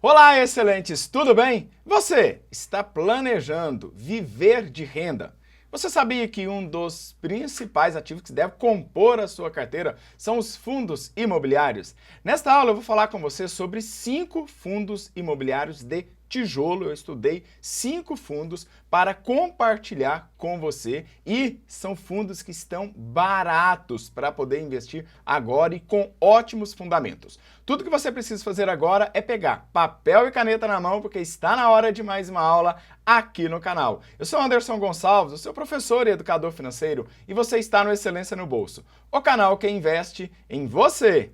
Olá, excelentes, tudo bem? Você está planejando viver de renda? Você sabia que um dos principais ativos que deve compor a sua carteira são os fundos imobiliários? Nesta aula eu vou falar com você sobre 5 fundos imobiliários de tijolo. Eu estudei 5 fundos para compartilhar com você e são fundos que estão baratos para poder investir agora e com ótimos fundamentos. Tudo que você precisa fazer agora é pegar papel e caneta na mão, porque está na hora de mais uma aula aqui no canal. Eu sou Anderson Gonçalves, eu sou professor e educador financeiro e você está no Excelência no Bolso, o canal que investe em você.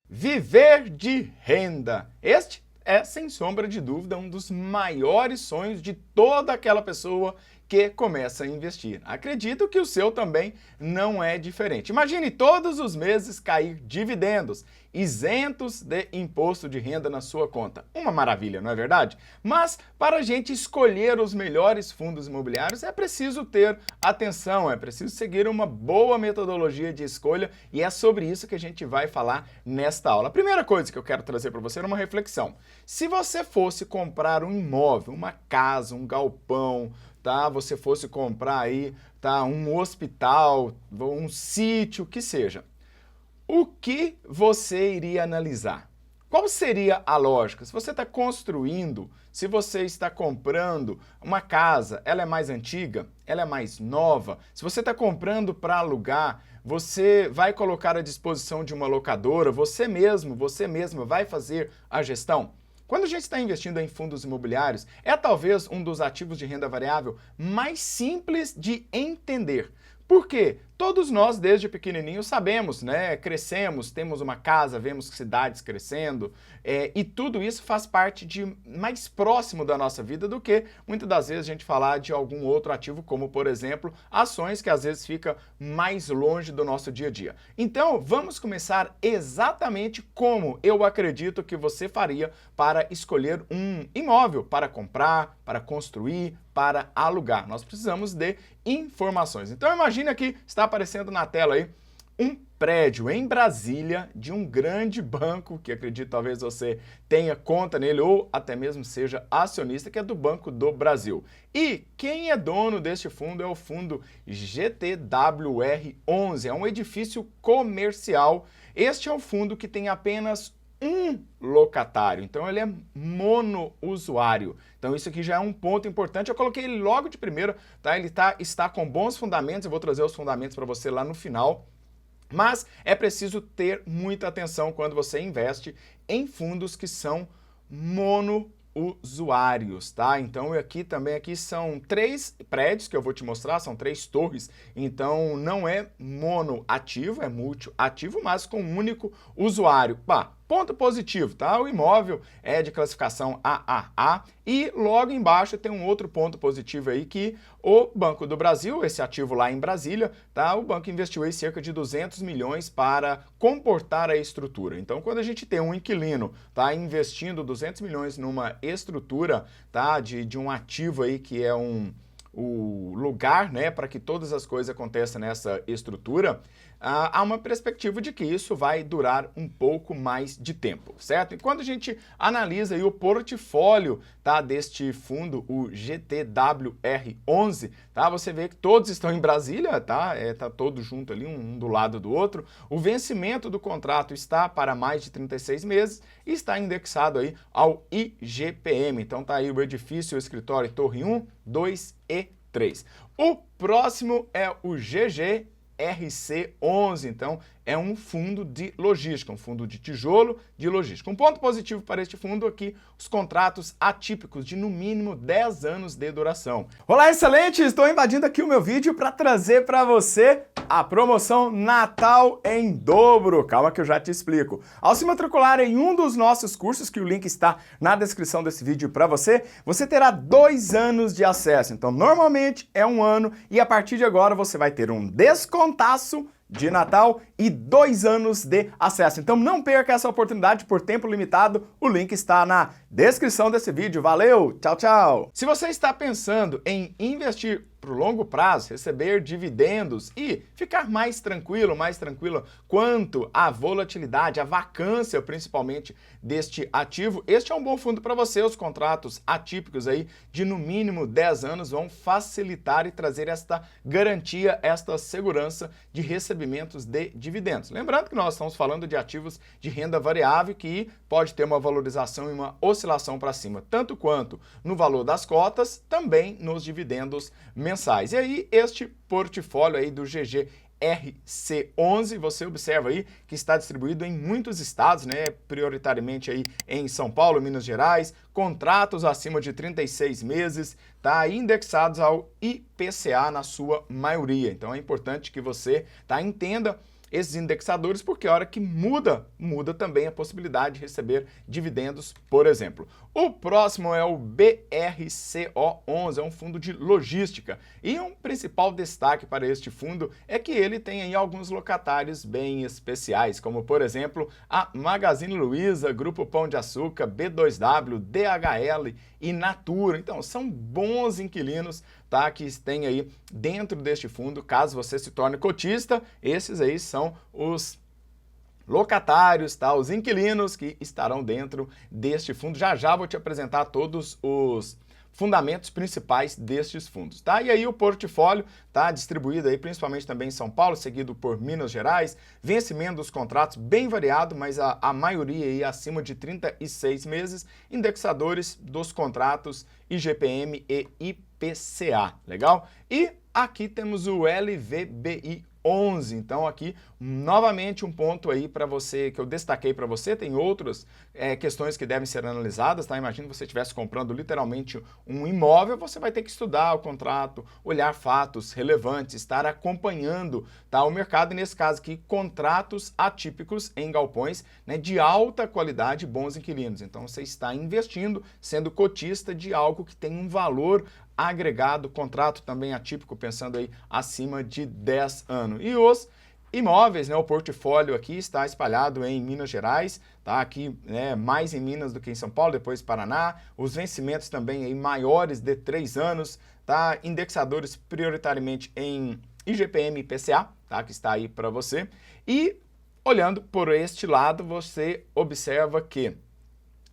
Viver de renda. Este é, sem sombra de dúvida, um dos maiores sonhos de toda aquela pessoa que começa a investir. Acredito que o seu também não é diferente. Imagine todos os meses cair dividendos, isentos de imposto de renda na sua conta. Uma maravilha, não é verdade? Mas para a gente escolher os melhores fundos imobiliários é preciso ter atenção, é preciso seguir uma boa metodologia de escolha e é sobre isso que a gente vai falar nesta aula. A primeira coisa que eu quero trazer para você é uma reflexão. Se você fosse comprar um imóvel, uma casa, um galpão, tá? Você fosse comprar aí, tá? Um hospital, um sítio, que seja. O que você iria analisar? Qual seria a lógica? Se você está construindo, se você está comprando uma casa, ela é mais antiga? Ela é mais nova? Se você está comprando para alugar, você vai colocar à disposição de uma locadora? Você mesma vai fazer a gestão? Quando a gente está investindo em fundos imobiliários, é talvez um dos ativos de renda variável mais simples de entender. Por quê? Todos nós, desde pequenininho, sabemos, né? Crescemos, temos uma casa, vemos cidades crescendo, e tudo isso faz parte de mais próximo da nossa vida do que, muitas das vezes, a gente falar de algum outro ativo, como, por exemplo, ações, que às vezes fica mais longe do nosso dia a dia. Então, vamos começar exatamente como eu acredito que você faria para escolher um imóvel, para comprar, para construir, para alugar. Nós precisamos de informações. Então, imagine aqui, está aparecendo na tela aí, um prédio em Brasília de um grande banco, que acredito talvez você tenha conta nele ou até mesmo seja acionista, que é do Banco do Brasil. E quem é dono deste fundo é o fundo GTWR11, é um edifício comercial. Este é o fundo que tem apenas um locatário, então ele é monousuário. Então isso aqui já é um ponto importante, eu coloquei ele logo de primeira, tá? Ele está com bons fundamentos, eu vou trazer os fundamentos para você lá no final, mas é preciso ter muita atenção quando você investe em fundos que são monousuários, tá? Então aqui são 3 prédios que eu vou te mostrar, são 3 torres, então não é monoativo, é multiativo, mas com um único usuário. Ponto positivo, tá? O imóvel é de classificação AAA e logo embaixo tem um outro ponto positivo aí que o Banco do Brasil, esse ativo lá em Brasília, tá? O banco investiu aí cerca de 200 milhões para comportar a estrutura. Então, quando a gente tem um inquilino, tá, investindo 200 milhões numa estrutura, tá, de um ativo aí que é o lugar, né, para que todas as coisas aconteçam nessa estrutura, há uma perspectiva de que isso vai durar um pouco mais de tempo, certo? E quando a gente analisa aí o portfólio, tá, deste fundo, o GTWR11, tá, você vê que todos estão em Brasília, tá, tá todo junto ali, um do lado do outro. O vencimento do contrato está para mais de 36 meses e está indexado aí ao IGPM. Então tá aí o edifício, o escritório Torre 1, 2 e 3. O próximo é o GGRC11, então é um fundo de logística, um fundo de tijolo de logística. Um ponto positivo para este fundo aqui, os contratos atípicos de no mínimo 10 anos de duração. Olá, excelente! Estou invadindo aqui o meu vídeo para trazer para você a promoção Natal em dobro. Calma que eu já te explico. Ao se matricular em um dos nossos cursos, que o link está na descrição desse vídeo para você, você terá 2 anos de acesso. Então, normalmente é 1 ano e a partir de agora você vai ter um descontaço de Natal e 2 anos de acesso. Então não perca essa oportunidade por tempo limitado, o link está na descrição desse vídeo. Valeu, tchau, tchau! Se você está pensando em investir para o longo prazo, receber dividendos e ficar mais tranquila quanto à volatilidade, à vacância principalmente deste ativo, este é um bom fundo para você. Os contratos atípicos aí de no mínimo 10 anos vão facilitar e trazer esta garantia, esta segurança de recebimentos de dividendos. Lembrando que nós estamos falando de ativos de renda variável que pode ter uma valorização e uma oscilação para cima, tanto quanto no valor das cotas, também nos dividendos mensais. E aí, este portfólio aí do GGRC11, você observa aí que está distribuído em muitos estados, né, prioritariamente aí em São Paulo, Minas Gerais, contratos acima de 36 meses, tá, indexados ao IPCA na sua maioria. Então é importante que você entenda esses indexadores, porque a hora que muda também a possibilidade de receber dividendos, por exemplo. O próximo é o BRCO11, é um fundo de logística. E um principal destaque para este fundo é que ele tem aí alguns locatários bem especiais, como por exemplo a Magazine Luiza, Grupo Pão de Açúcar, B2W, DHL e Natura. Então são bons inquilinos, tá, que tem aí dentro deste fundo. Caso você se torne cotista, esses aí são os locatários, tá, os inquilinos que estarão dentro deste fundo. Já vou te apresentar todos os fundamentos principais destes fundos, tá? E aí o portfólio tá distribuído aí principalmente também em São Paulo, seguido por Minas Gerais, vencimento dos contratos bem variado, mas a maioria aí acima de 36 meses, indexadores dos contratos IGPM e IPCA, legal? E aqui temos o LVBI 11, então aqui novamente um ponto aí para você, que eu destaquei para você. Tem outras questões que devem ser analisadas, tá? Imagina você estivesse comprando literalmente um imóvel, você vai ter que estudar o contrato, olhar fatos relevantes, estar acompanhando, tá, o mercado, e nesse caso aqui, contratos atípicos em galpões, né, de alta qualidade, bons inquilinos. Então você está investindo, sendo cotista de algo que tem um valor agregado, contrato também atípico, pensando aí acima de 10 anos. E os imóveis, né, o portfólio aqui está espalhado em Minas Gerais, tá, aqui, né, mais em Minas do que em São Paulo, depois Paraná, os vencimentos também aí maiores de 3 anos, tá, indexadores prioritariamente em IGPM e IPCA, tá, que está aí para você. E olhando por este lado, você observa que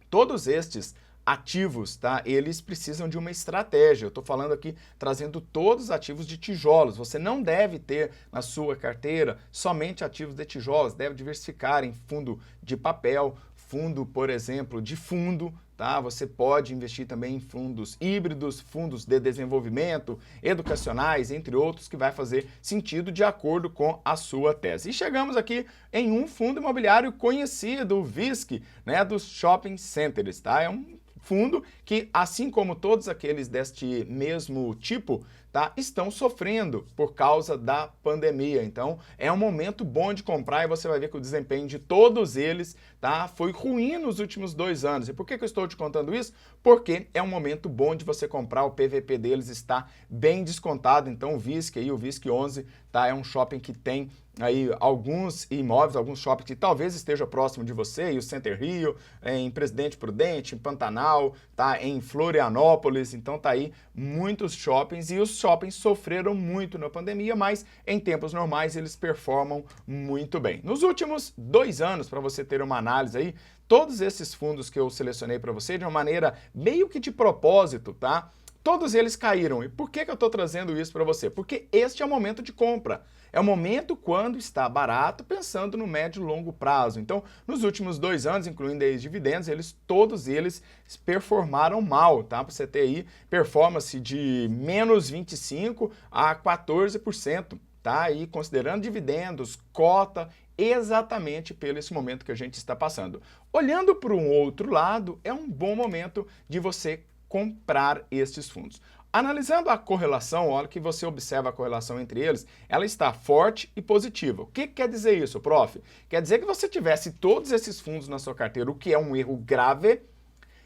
todos estes ativos, tá? Eles precisam de uma estratégia. Eu estou falando aqui, trazendo todos os ativos de tijolos. Você não deve ter na sua carteira somente ativos de tijolos, deve diversificar em fundo de papel, fundo, por exemplo, de fundo, tá? Você pode investir também em fundos híbridos, fundos de desenvolvimento, educacionais, entre outros, que vai fazer sentido de acordo com a sua tese. E chegamos aqui em um fundo imobiliário conhecido, o VISC, né, dos shopping centers, tá? É um fundo que, assim como todos aqueles deste mesmo tipo, tá, estão sofrendo por causa da pandemia. Então, é um momento bom de comprar, e você vai ver que o desempenho de todos eles, tá, foi ruim nos últimos 2 anos. E por que eu estou te contando isso? Porque é um momento bom de você comprar, o PVP deles está bem descontado. Então, o VISC aí, o VISC 11, tá, é um shopping que tem aí alguns imóveis, alguns shoppings que talvez esteja próximo de você, e o Center Rio, em Presidente Prudente, em Pantanal, tá, em Florianópolis. Então tá aí muitos shoppings, e os shoppings sofreram muito na pandemia, mas em tempos normais eles performam muito bem. Nos últimos 2 anos, para você ter uma análise aí, todos esses fundos que eu selecionei para você, de uma maneira meio que de propósito, tá? Todos eles caíram. E por que eu estou trazendo isso para você? Porque este é o momento de compra. É o momento quando está barato, pensando no médio e longo prazo. Então, nos últimos 2 anos, incluindo aí os dividendos, todos eles performaram mal, tá? Para você ter aí performance de menos 25% a 14%, tá? E considerando dividendos, cota, exatamente pelo esse momento que a gente está passando. Olhando para um outro lado, é um bom momento de você comprar estes fundos. Analisando a correlação, olha que você observa a correlação entre eles, ela está forte e positiva. O que quer dizer isso, prof? Quer dizer que você tivesse todos esses fundos na sua carteira, o que é um erro grave.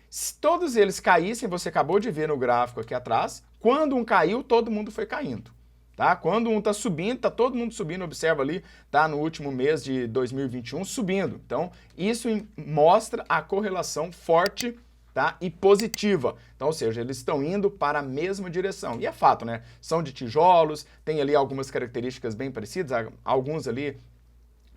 Se todos eles caíssem, você acabou de ver no gráfico aqui atrás, quando um caiu, todo mundo foi caindo. Tá? Quando um está subindo, está todo mundo subindo, observa ali, tá, no último mês de 2021 subindo. Então, isso mostra a correlação forte, tá? E positiva. Então, ou seja, eles estão indo para a mesma direção. E é fato, né? São de tijolos, tem ali algumas características bem parecidas, alguns ali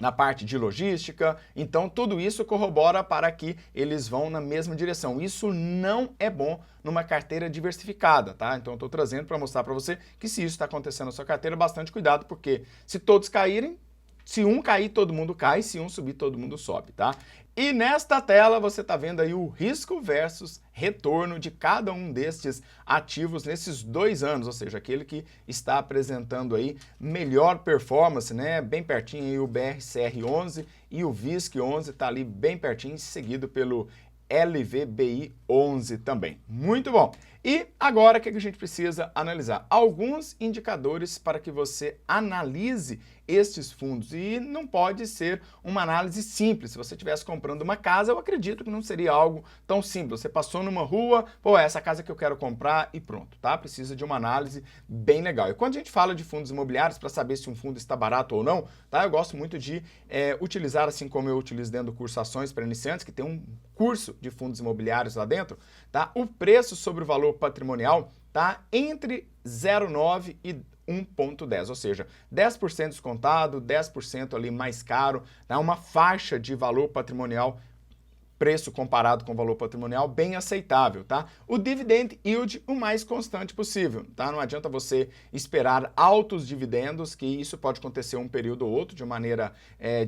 na parte de logística, então tudo isso corrobora para que eles vão na mesma direção. Isso não é bom numa carteira diversificada, tá? Então eu estou trazendo para mostrar para você que se isso está acontecendo na sua carteira, bastante cuidado, porque se todos caírem, se um cair, todo mundo cai, se um subir, todo mundo sobe, tá? E nesta tela você está vendo aí o risco versus retorno de cada um destes ativos nesses 2 anos, ou seja, aquele que está apresentando aí melhor performance, né? Bem pertinho aí o BRCR11 e o VISC11 está ali bem pertinho, seguido pelo LVBI11 também. Muito bom! E agora o que a gente precisa analisar? Alguns indicadores para que você analise estes fundos. E não pode ser uma análise simples. Se você estivesse comprando uma casa, eu acredito que não seria algo tão simples. Você passou numa rua, pô, é essa casa que eu quero comprar e pronto, tá? Precisa de uma análise bem legal. E quando a gente fala de fundos imobiliários, para saber se um fundo está barato ou não, tá? Eu gosto muito de utilizar, assim como eu utilizo dentro do curso Ações para Iniciantes, que tem um curso de fundos imobiliários lá dentro, tá? O preço sobre o valor patrimonial tá entre 0,9 e 1,10, ou seja, 10% descontado, 10% ali mais caro, tá? Uma faixa de valor patrimonial, preço comparado com o valor patrimonial, bem aceitável, tá? O dividend yield o mais constante possível, tá? Não adianta você esperar altos dividendos, que isso pode acontecer um período ou outro, de maneira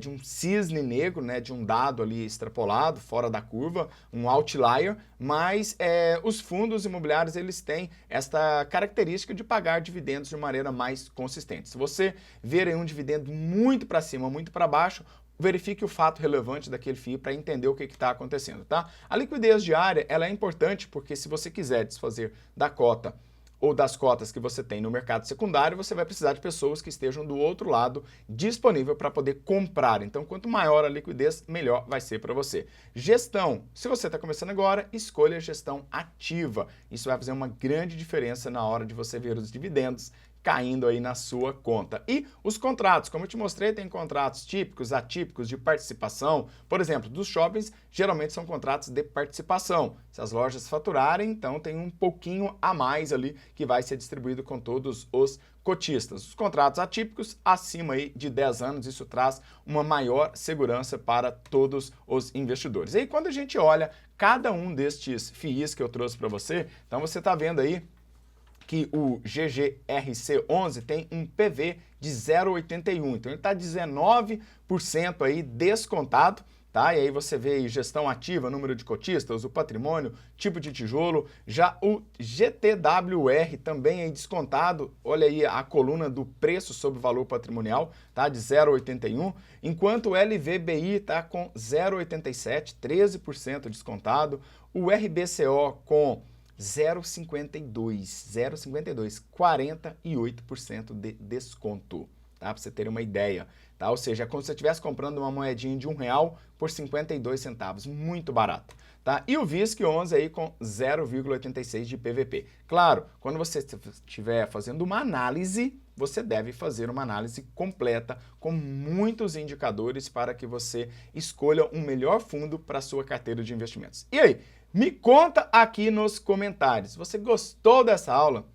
de um cisne negro, né? De um dado ali extrapolado, fora da curva, um outlier, mas os fundos imobiliários, eles têm esta característica de pagar dividendos de maneira mais consistente. Se você ver aí um dividendo muito para cima, muito para baixo, verifique o fato relevante daquele FII para entender o que está acontecendo, tá? A liquidez diária, ela é importante porque se você quiser desfazer da cota ou das cotas que você tem no mercado secundário, você vai precisar de pessoas que estejam do outro lado disponível para poder comprar. Então, quanto maior a liquidez, melhor vai ser para você. Gestão. Se você está começando agora, escolha a gestão ativa. Isso vai fazer uma grande diferença na hora de você ver os dividendos caindo aí na sua conta. E os contratos, como eu te mostrei, tem contratos típicos, atípicos, de participação. Por exemplo, dos shoppings, geralmente são contratos de participação. Se as lojas faturarem, então tem um pouquinho a mais ali que vai ser distribuído com todos os cotistas. Os contratos atípicos, acima aí de 10 anos, isso traz uma maior segurança para todos os investidores. E aí, quando a gente olha cada um destes FIIs que eu trouxe para você, então você está vendo aí que o GGRC11 tem um PV de 0,81, então ele está 19% aí descontado, tá? E aí você vê aí gestão ativa, número de cotistas, o patrimônio, tipo de tijolo, já o GTWR também aí descontado, olha aí a coluna do preço sobre o valor patrimonial, tá? De 0,81, enquanto o LVBI tá com 0,87, 13% descontado, o RBCO com 0,52, 48% de desconto, tá? Para você ter uma ideia, tá? Ou seja, é como se você estivesse comprando uma moedinha de R$1 por 52 centavos, muito barato, tá? E o VISC11 aí com 0,86 de PVP. Claro, quando você estiver fazendo uma análise, você deve fazer uma análise completa com muitos indicadores para que você escolha um melhor fundo para a sua carteira de investimentos. E aí? Me conta aqui nos comentários, você gostou dessa aula?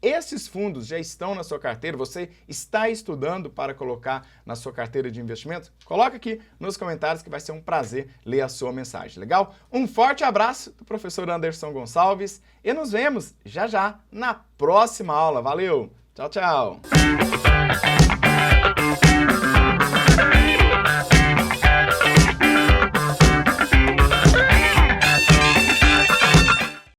Esses fundos já estão na sua carteira? Você está estudando para colocar na sua carteira de investimentos? Coloca aqui nos comentários que vai ser um prazer ler a sua mensagem, legal? Um forte abraço do professor Anderson Gonçalves e nos vemos já já na próxima aula. Valeu! Tchau, tchau!